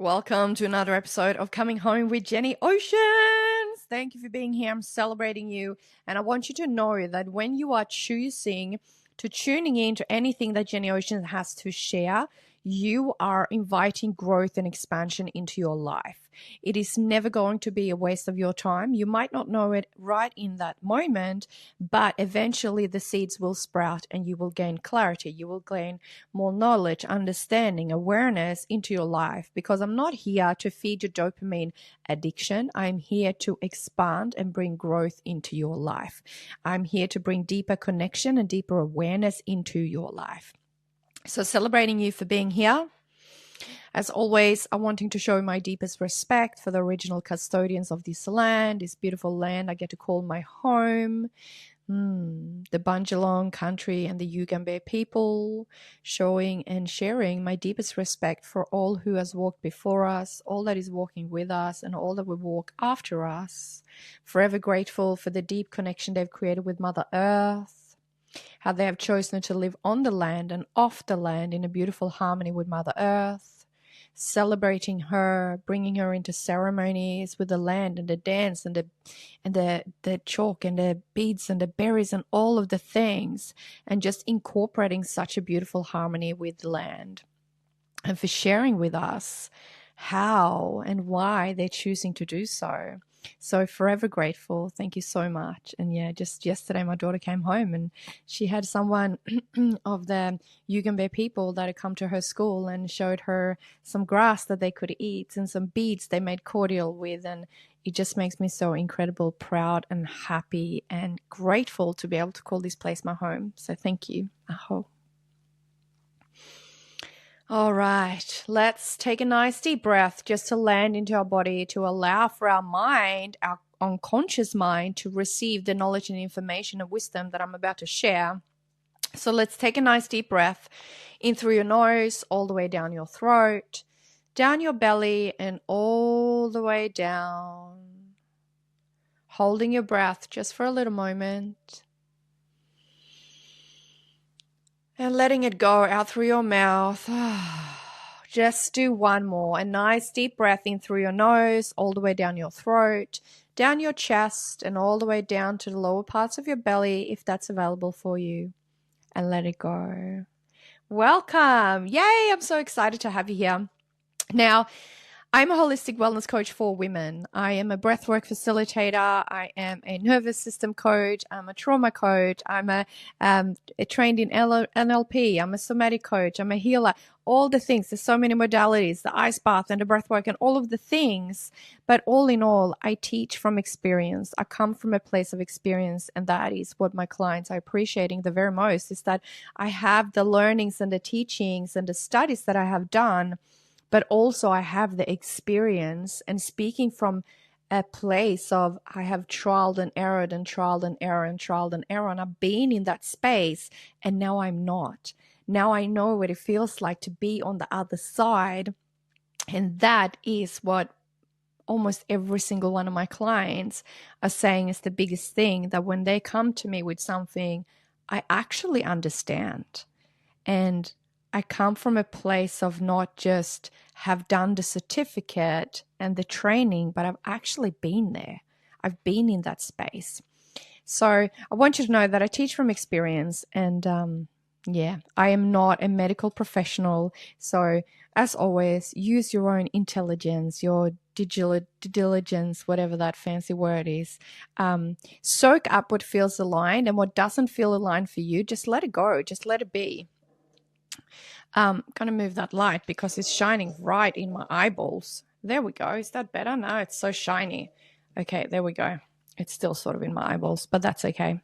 Welcome to another episode of Coming Home with Jenny Oceans. Thank you for being here. I'm celebrating you. And I want you to know that when you are choosing to tuning in to anything that Jenny Oceans has to share, you are inviting growth and expansion into your life. It is never going to be a waste of your time. You might not know it right in that moment, but eventually the seeds will sprout and you will gain clarity. You will gain more knowledge, understanding, awareness into your life, because I'm not here to feed your dopamine addiction. I'm here to expand and bring growth into your life. I'm here to bring deeper connection and deeper awareness into your life. So celebrating you for being here. As always, I'm wanting to show my deepest respect for the original custodians of this land, this beautiful land I get to call my home. The Bunjalong country and the Yugambeh people, showing and sharing my deepest respect for all who has walked before us, all that is walking with us, and all that will walk after us. Forever grateful for the deep connection they've created with Mother Earth, how they have chosen to live on the land and off the land in a beautiful harmony with Mother Earth, celebrating her, bringing her into ceremonies with the land and the dance and the chalk and the beads and the berries and all of the things, and just incorporating such a beautiful harmony with the land, and for sharing with us how and why they're choosing to do so. So forever grateful. Thank you so much. And yeah, just yesterday my daughter came home and she had someone of the Yugambeh people that had come to her school and showed her some grass that they could eat and some beads they made cordial with. And it just makes me so incredible, proud and happy and grateful to be able to call this place my home. So thank you. Aho. All right, let's take a nice deep breath just to land into our body, to allow for our mind, our unconscious mind, to receive the knowledge and information and wisdom that I'm about to share. So let's take a nice deep breath in through your nose, all the way down your throat, down your belly, and all the way down. Holding your breath just for a little moment. And letting it go out through your mouth. Just do one more. A nice deep breath in through your nose, all the way down your throat, down your chest, and all the way down to the lower parts of your belly, if that's available for you. And let it go. Welcome. Yay, I'm so excited to have you here. Now, I'm a holistic wellness coach for women. I am a breathwork facilitator. I am a nervous system coach. I'm a trauma coach. I'm a trained in NLP. I'm a somatic coach. I'm a healer. All the things. There's so many modalities, the ice bath and the breathwork and all of the things. But all in all, I teach from experience. I come from a place of experience, and that is what my clients are appreciating the very most, is that I have the learnings and the teachings and the studies that I have done, but also I have the experience, and speaking from a place of I have trialed and errored and trialed and error and trialed and error, and I've been in that space, and now I'm not. Now I know what it feels like to be on the other side, and that is what almost every single one of my clients are saying is the biggest thing, that when they come to me with something, I actually understand. And I come from a place of not just have done the certificate and the training, but I've actually been there. I've been in that space. So I want you to know that I teach from experience, and I am not a medical professional. So as always, use your own intelligence, your diligence, whatever that fancy word is. Soak up what feels aligned, and what doesn't feel aligned for you, just let it go. Just let it be. I'm going to move that light because it's shining right in my eyeballs. There we go. Is that better? No, it's so shiny. Okay, there we go. It's still sort of in my eyeballs, but that's okay.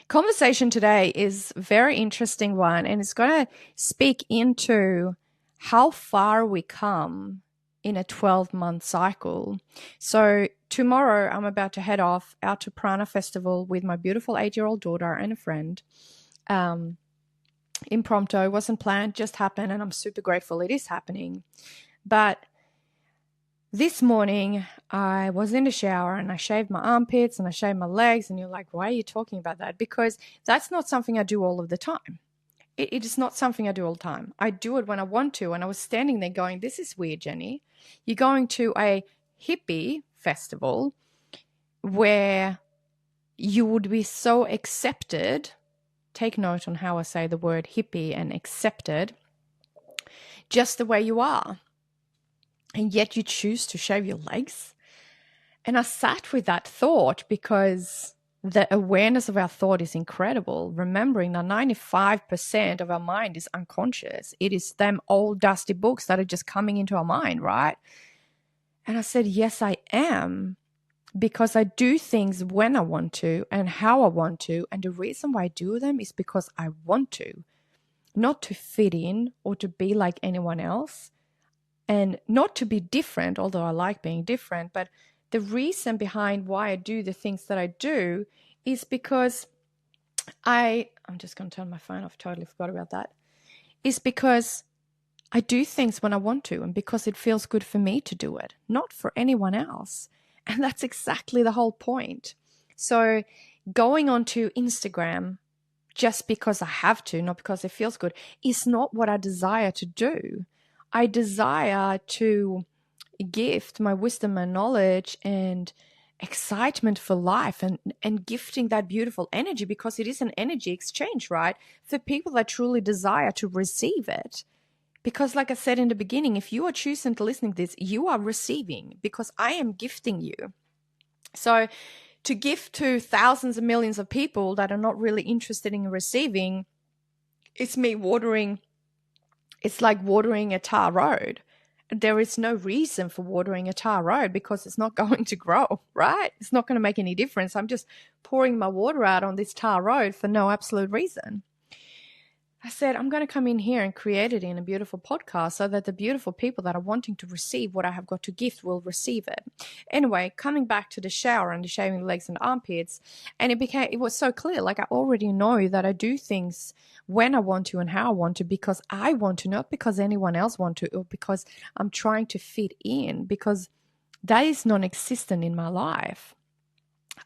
Conversation today is a very interesting one, and it's going to speak into how far we come in a 12-month cycle. So tomorrow I'm about to head off out to Prana Festival with my beautiful 8-year-old daughter and a friend. Impromptu, wasn't planned, just happened, and I'm super grateful it is happening. But this morning I was in the shower and I shaved my armpits and I shaved my legs, and you're like, why are you talking about that? Because that's not something I do all of the time. It is not something I do all the time. I do it when I want to. And I was standing there going, this is weird, Jenny. You're going to a hippie festival where you would be so accepted. Take note on how I say the word hippie and accepted, just the way you are. And yet you choose to shave your legs. And I sat with that thought because the awareness of our thought is incredible. Remembering that 95% of our mind is unconscious. It is them old dusty books that are just coming into our mind, right? And I said, yes, I am. Because I do things when I want to and how I want to. And the reason why I do them is because I want to. Not to fit in or to be like anyone else. And not to be different, although I like being different. But the reason behind why I do the things that I do is because I'm just going to turn my phone off. Totally forgot about that. Is because I do things when I want to and because it feels good for me to do it, not for anyone else. And that's exactly the whole point. So going onto Instagram just because I have to, not because it feels good, is not what I desire to do. I desire to gift my wisdom and knowledge and excitement for life and gifting that beautiful energy, because it is an energy exchange, right? For people that truly desire to receive it. Because like I said in the beginning, if you are choosing to listen to this, you are receiving, because I am gifting you. So to gift to thousands and millions of people that are not really interested in receiving, it's me watering. It's like watering a tar road. There is no reason for watering a tar road because it's not going to grow, right? It's not going to make any difference. I'm just pouring my water out on this tar road for no absolute reason. I said, I'm going to come in here and create it in a beautiful podcast so that the beautiful people that are wanting to receive what I have got to gift will receive it. Anyway, coming back to the shower and the shaving the legs and armpits, and it was so clear. Like, I already know that I do things when I want to and how I want to because I want to, not because anyone else wants to or because I'm trying to fit in, because that is non-existent in my life.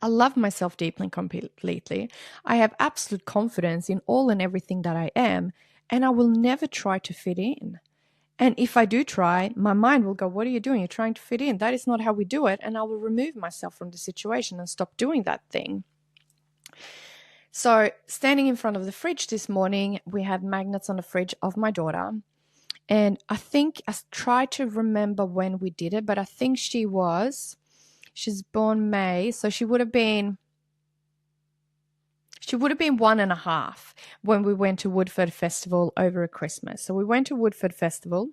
I love myself deeply and completely. I have absolute confidence in all and everything that I am, and I will never try to fit in. And if I do try, my mind will go, what are you doing? You're trying to fit in. That is not how we do it. And I will remove myself from the situation and stop doing that thing. So standing in front of the fridge this morning, we have magnets on the fridge of my daughter. And I think I tried to remember when we did it, but I think she's born May, so she would have been 1.5 when we went to Woodford Festival over a Christmas. So we went to Woodford Festival.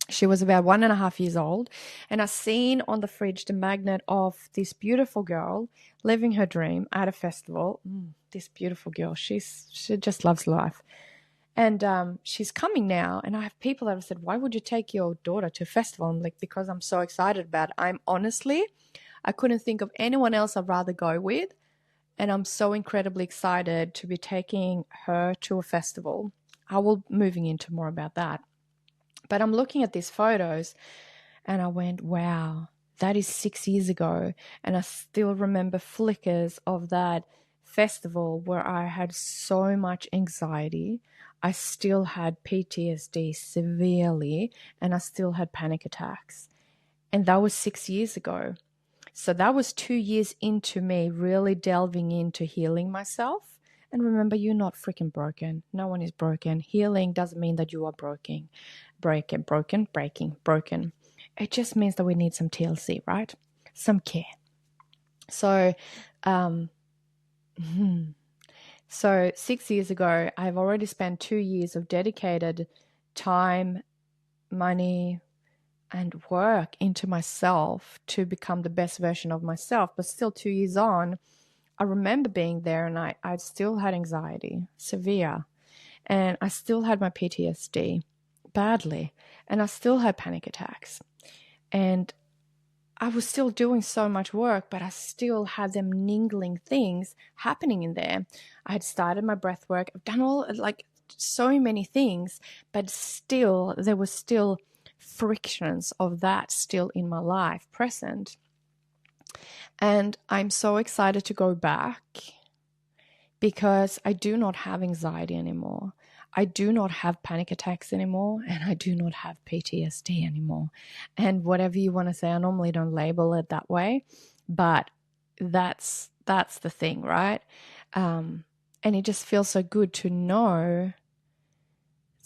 She was about 1.5 years old, and I seen on the fridge the magnet of this beautiful girl living her dream at a festival. This beautiful girl, she just loves life. And she's coming now, and I have people that have said, why would you take your daughter to a festival? I'm like, because I'm so excited about it. I couldn't think of anyone else I'd rather go with. And I'm so incredibly excited to be taking her to a festival. I will be moving into more about that. But I'm looking at these photos and I went, wow, that is 6 years ago. And I still remember flickers of that festival where I had so much anxiety. I still had PTSD severely, and I still had panic attacks. And that was 6 years ago. So that was 2 years into me really delving into healing myself. And remember, you're not freaking broken. No one is broken. Healing doesn't mean that you are broken. Broken. It just means that we need some TLC, right? Some care. So, so 6 years ago, I've already spent 2 years of dedicated time, money, and work into myself to become the best version of myself. But still 2 years on, I remember being there and I still had anxiety, severe. And I still had my PTSD badly. And I still had panic attacks. And I was still doing so much work, but I still had them niggling things happening in there. I had started my breath work. I've done so many things, but still, there was still frictions of that still in my life present. And I'm so excited to go back because I do not have anxiety anymore. I do not have panic attacks anymore, and I do not have PTSD anymore. And whatever you want to say, I normally don't label it that way, but that's the thing, right? And it just feels so good to know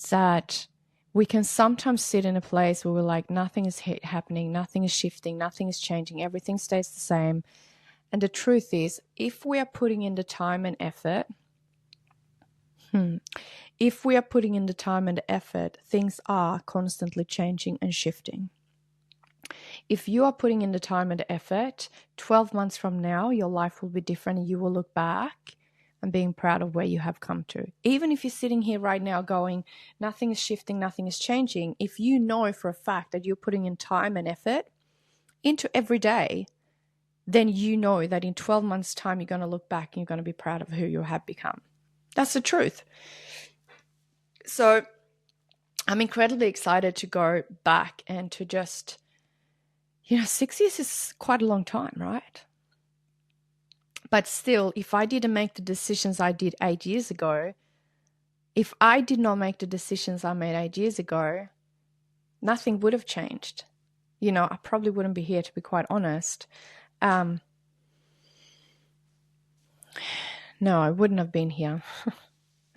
that we can sometimes sit in a place where we're like, nothing is happening, nothing is shifting, nothing is changing, everything stays the same. And the truth is, if we are putting in the time and effort, things are constantly changing and shifting. If you are putting in the time and effort, 12 months from now, your life will be different and you will look back and being proud of where you have come to. Even if you're sitting here right now going, nothing is shifting, nothing is changing, if you know for a fact that you're putting in time and effort into every day, then you know that in 12 months' time, you're going to look back and you're going to be proud of who you have become. That's the truth. So I'm incredibly excited to go back and to just, 6 years is quite a long time, right? But still, if I didn't make the decisions I did 8 years ago, if I did not make the decisions I made 8 years ago, nothing would have changed. I probably wouldn't be here, to be quite honest. No, I wouldn't have been here.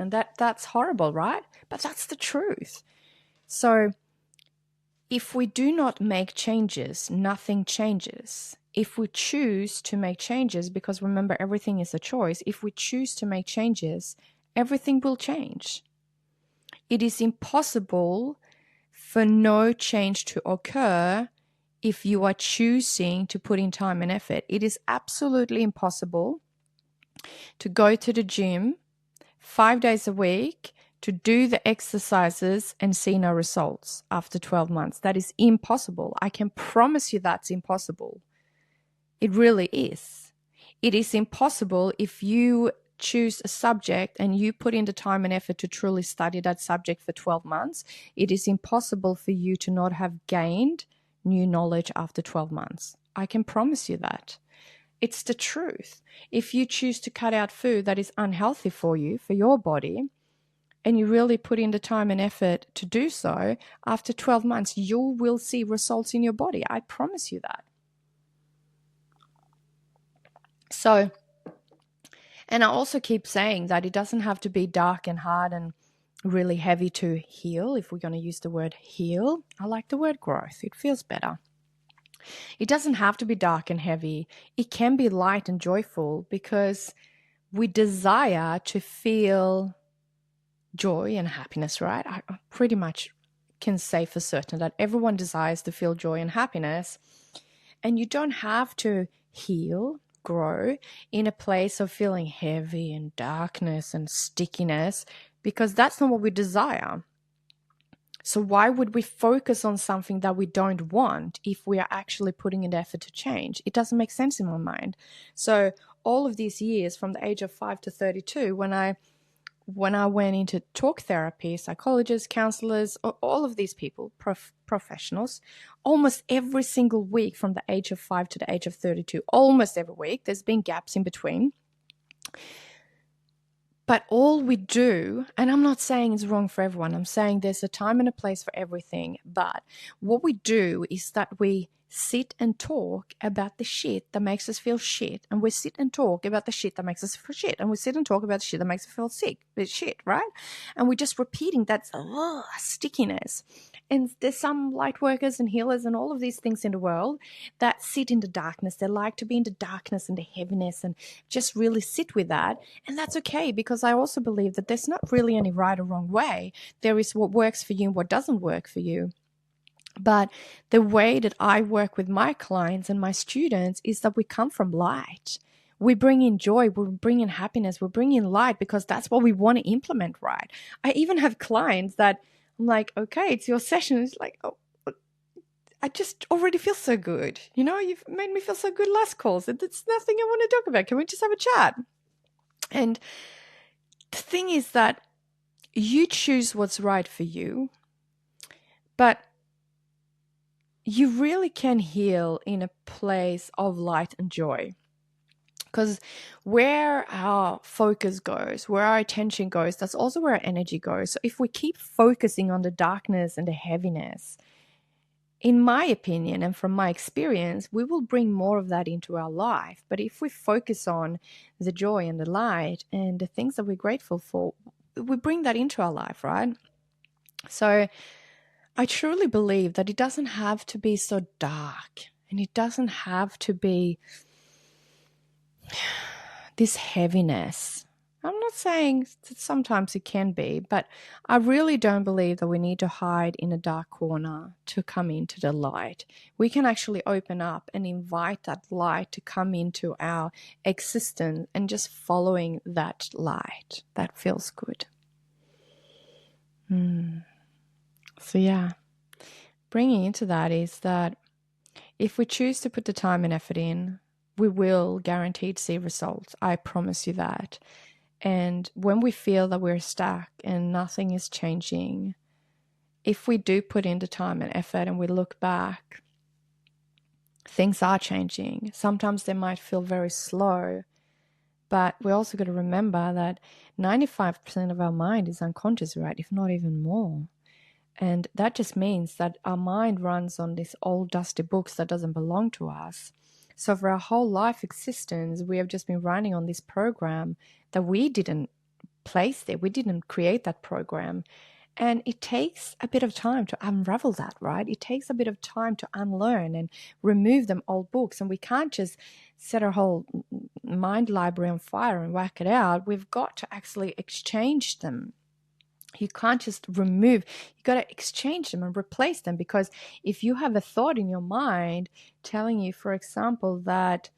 And that's horrible, right? But that's the truth. So if we do not make changes, nothing changes. If we choose to make changes, because remember, everything is a choice. If we choose to make changes, everything will change. It is impossible for no change to occur if you are choosing to put in time and effort. It is absolutely impossible to go to the gym 5 days a week, to do the exercises and see no results after 12 months. That is impossible. I can promise you that's impossible. It really is. It is impossible if you choose a subject and you put in the time and effort to truly study that subject for 12 months. It is impossible for you to not have gained new knowledge after 12 months. I can promise you that. It's the truth. If you choose to cut out food that is unhealthy for you, for your body, and you really put in the time and effort to do so, after 12 months, you will see results in your body. I promise you that. So, and I also keep saying that it doesn't have to be dark and hard and really heavy to heal. If we're going to use the word heal, I like the word growth. It feels better. It doesn't have to be dark and heavy. It can be light and joyful, because we desire to feel joy and happiness, right? I pretty much can say for certain that everyone desires to feel joy and happiness. And you don't have to heal, grow in a place of feeling heavy and darkness and stickiness, because that's not what we desire. So why would we focus on something that we don't want if we are actually putting in the effort to change? It doesn't make sense in my mind. So all of these years, from the age of 5 to 32, when I went into talk therapy, psychologists, counselors, all of these people, professionals, almost every single week from the age of 5 to the age of 32, almost every week, there's been gaps in between. But all we do, and I'm not saying it's wrong for everyone, I'm saying there's a time and a place for everything, but what we do is that we sit and talk about the shit that makes us feel shit, and we sit and talk about the shit that makes us feel shit, and we sit and talk about the shit that makes us feel sick, shit, right? And we're just repeating that stickiness. And there's some light workers and healers and all of these things in the world that sit in the darkness. They like to be in the darkness and the heaviness and just really sit with that. And that's okay, because I also believe that there's not really any right or wrong way. There is what works for you and what doesn't work for you. But the way that I work with my clients and my students is that we come from light. We bring in joy, we bring in happiness, we bring in light, because that's what we want to implement, right? I even have clients that I'm like, okay, it's your session. It's like, oh, I just already feel so good. You've made me feel so good last calls. It's nothing I want to talk about. Can we just have a chat? And the thing is that you choose what's right for you, but you really can heal in a place of light and joy. Because where our focus goes, where our attention goes, that's also where our energy goes. So if we keep focusing on the darkness and the heaviness, in my opinion and from my experience, we will bring more of that into our life. But if we focus on the joy and the light and the things that we're grateful for, we bring that into our life, right? So I truly believe that it doesn't have to be so dark, and it doesn't have to be this heaviness. I'm not saying that sometimes it can be, but I really don't believe that we need to hide in a dark corner to come into the light. We can actually open up and invite that light to come into our existence, and just following that light. That feels good. So yeah, bringing into that is that if we choose to put the time and effort in, we will guaranteed see results. I promise you that. And when we feel that we're stuck and nothing is changing, if we do put in the time and effort and we look back, things are changing. Sometimes they might feel very slow, but we also got to remember that 95% of our mind is unconscious, right? If not even more. And that just means that our mind runs on these old dusty books that doesn't belong to us. So for our whole life existence, we have just been running on this program that we didn't place there. We didn't create that program. And it takes a bit of time to unravel that, right? It takes a bit of time to unlearn and remove them old books. And we can't just set our whole mind library on fire and whack it out. We've got to actually exchange them. You can't just remove, you got to exchange them and replace them. Because if you have a thought in your mind telling you, for example, that,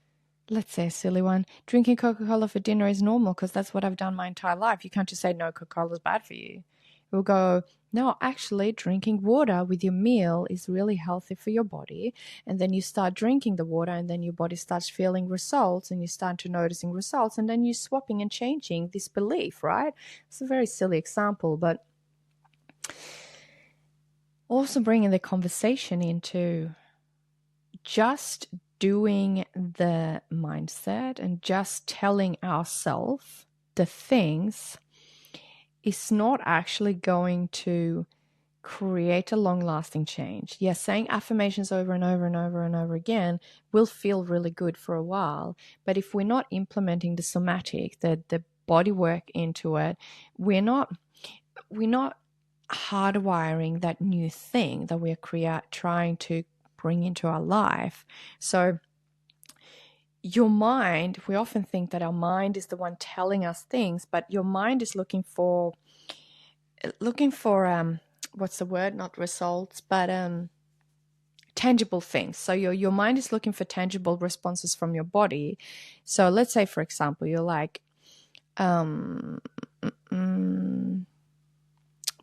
let's say a silly one, drinking Coca-Cola for dinner is normal because that's what I've done my entire life. You can't just say, no, Coca-Cola is bad for you. We'll go, no, actually drinking water with your meal is really healthy for your body. And then you start drinking the water, and then your body starts feeling results, and you start to noticing results, and then you're swapping and changing this belief, right? It's a very silly example, but also bringing the conversation into just doing the mindset and just telling ourselves the things is not actually going to create a long-lasting change. Yes, saying affirmations over and over and over and over again will feel really good for a while, but if we're not implementing the somatic, the body work into it, we're not hardwiring that new thing that we're trying to bring into our life. So your mind, we often think that our mind is the one telling us things, but your mind is looking for what's the word, not results, but tangible things. So your mind is looking for tangible responses from your body. So let's say, for example, you're like,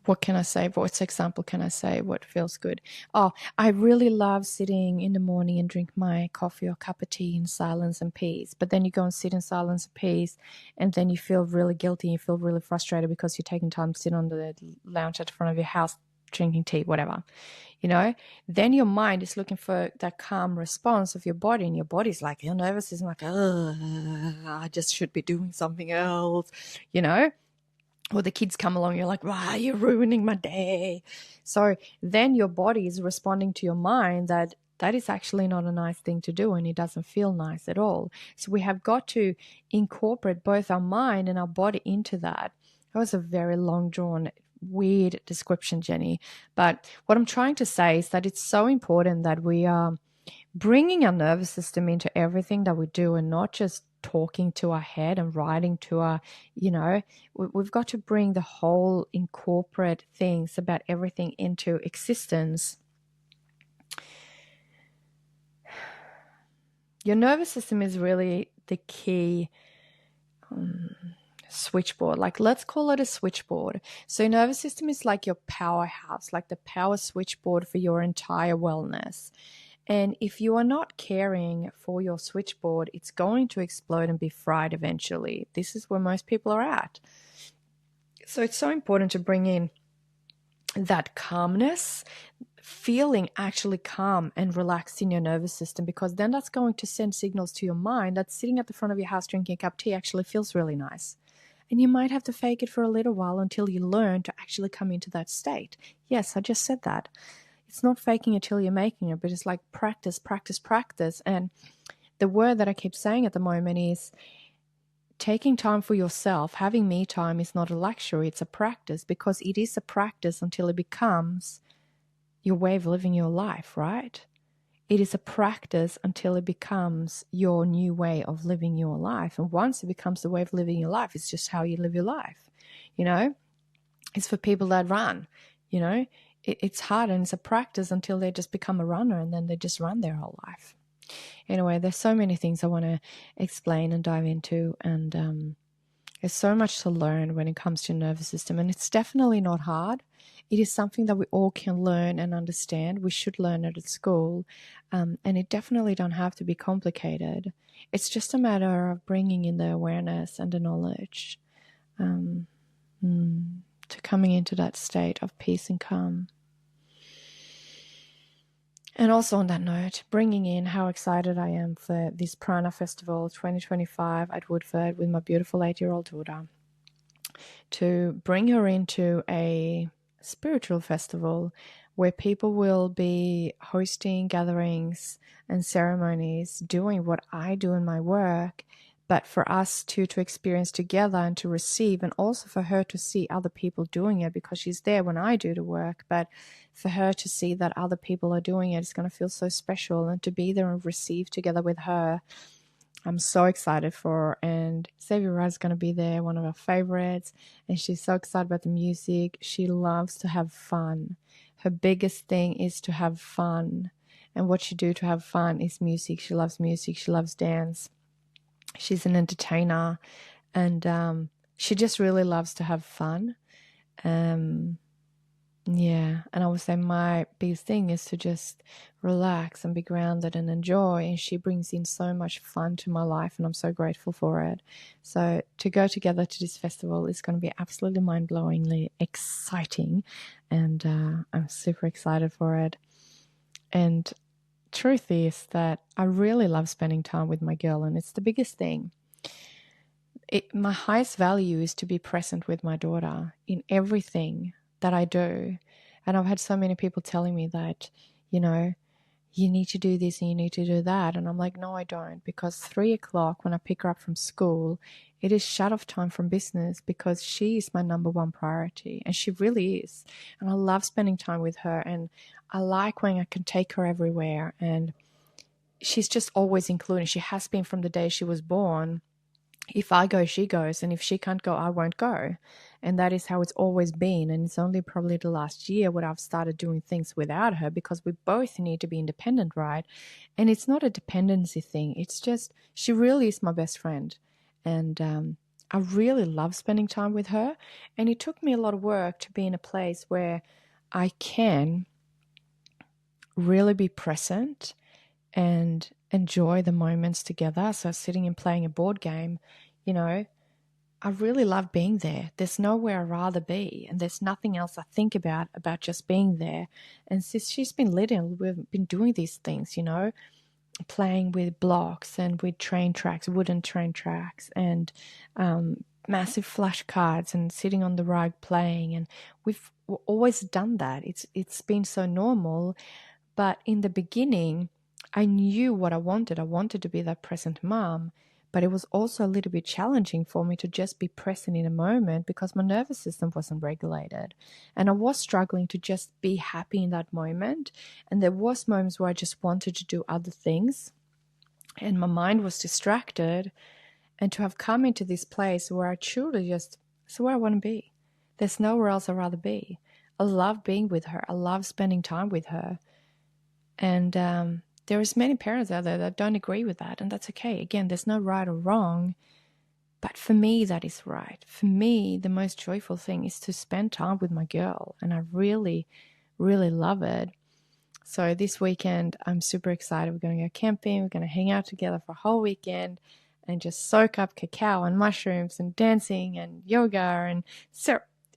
what can I say? What example can I say? What feels good? Oh, I really love sitting in the morning and drink my coffee or cup of tea in silence and peace. But then you go and sit in silence and peace, and then you feel really guilty. You feel really frustrated because you're taking time to sit on the lounge at the front of your house drinking tea, whatever. Then your mind is looking for that calm response of your body, and your body's like, your nervous system like, I just should be doing something else, or the kids come along, you're like, wow, you're ruining my day. So then your body is responding to your mind that is actually not a nice thing to do, and it doesn't feel nice at all. So we have got to incorporate both our mind and our body into that. That was a very long drawn, weird description, Jenny. But what I'm trying to say is that it's so important that we are bringing our nervous system into everything that we do, and not just talking to our head and writing to our, we've got to bring the whole, incorporate things about everything into existence. Your nervous system is really the key switchboard. Like, let's call it a switchboard. So your nervous system is like your powerhouse, like the power switchboard for your entire wellness. And if you are not caring for your switchboard, it's going to explode and be fried eventually. This is where most people are at. So it's so important to bring in that calmness, feeling actually calm and relaxed in your nervous system, because then that's going to send signals to your mind that sitting at the front of your house drinking a cup of tea actually feels really nice. And you might have to fake it for a little while until you learn to actually come into that state. Yes, I just said that. It's not faking it till you're making it, but it's like practice, practice, practice. And the word that I keep saying at the moment is taking time for yourself. Having me time is not a luxury, it's a practice, because it is a practice until it becomes your way of living your life, right? It is a practice until it becomes your new way of living your life. And once it becomes the way of living your life, it's just how you live your life. You know, it's for people that run, you know, it's hard and it's a practice until they just become a runner, and then they just run their whole life. Anyway, there's so many things I want to explain and dive into. And there's so much to learn when it comes to nervous system, and it's definitely not hard. It is something that we all can learn and understand. We should learn it at school, and it definitely don't have to be complicated. It's just a matter of bringing in the awareness and the knowledge to coming into that state of peace and calm. And also on that note, bringing in how excited I am for this Prana Festival 2025 at Woodford with my beautiful 8-year-old daughter. To bring her into a spiritual festival where people will be hosting gatherings and ceremonies, doing what I do in my work, but for us to experience together and to receive, and also for her to see other people doing it, because she's there when I do the work, but for her to see that other people are doing it, it's going to feel so special, and to be there and receive together with her. I'm so excited for her. And Xavier is going to be there, one of our favorites, and she's so excited about the music. She loves to have fun. Her biggest thing is to have fun, and what she do to have fun is music. She loves music. She loves dance. She's an entertainer, and she just really loves to have fun. Yeah, and I would say my biggest thing is to just relax and be grounded and enjoy, and she brings in so much fun to my life, and I'm so grateful for it. So to go together to this festival is going to be absolutely mind-blowingly exciting, and I'm super excited for it. And truth is that I really love spending time with my girl, and it's the biggest thing. My highest value is to be present with my daughter in everything that I do. And I've had so many people telling me that, you know, you need to do this and you need to do that. And I'm like, no, I don't, because 3:00 when I pick her up from school, it is shut off time from business, because she is my number one priority, and she really is. And I love spending time with her, and I like when I can take her everywhere, and she's just always included. She has been from the day she was born. If I go, she goes, and if she can't go, I won't go. And that is how it's always been. And it's only probably the last year where I've started doing things without her, because we both need to be independent, right? And it's not a dependency thing. It's just, she really is my best friend. And I really love spending time with her. And it took me a lot of work to be in a place where I can really be present and enjoy the moments together. So sitting and playing a board game, you know, I really love being there. There's nowhere I'd rather be, and there's nothing else I think about just being there. And since she's been little, we've been doing these things, you know, playing with blocks and with train tracks, wooden train tracks, and massive flashcards, and sitting on the rug playing. And we've always done that. It's been so normal. But in the beginning, I knew what I wanted. I wanted to be that present mom, but it was also a little bit challenging for me to just be present in a moment, because my nervous system wasn't regulated. And I was struggling to just be happy in that moment. And there was moments where I just wanted to do other things, and my mind was distracted. And to have come into this place where I truly just, it's where I want to be. There's nowhere else I'd rather be. I love being with her. I love spending time with her. And there is many parents out there that don't agree with that, and that's okay. Again, there's no right or wrong, but for me, that is right. For me, the most joyful thing is to spend time with my girl, and I really, really love it. So this weekend, I'm super excited. We're going to go camping. We're going to hang out together for a whole weekend and just soak up cacao and mushrooms and dancing and yoga and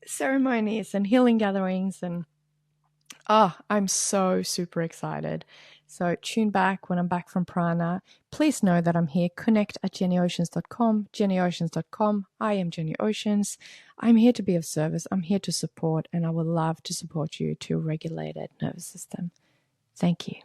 ceremonies and healing gatherings. And Oh, I'm so super excited. So tune back when I'm back from Prana. Please know that I'm here. Connect at jennyoceans.com, jennyoceans.com. I am Jenny Oceans. I'm here to be of service. I'm here to support, and I would love to support you to regulate that nervous system. Thank you.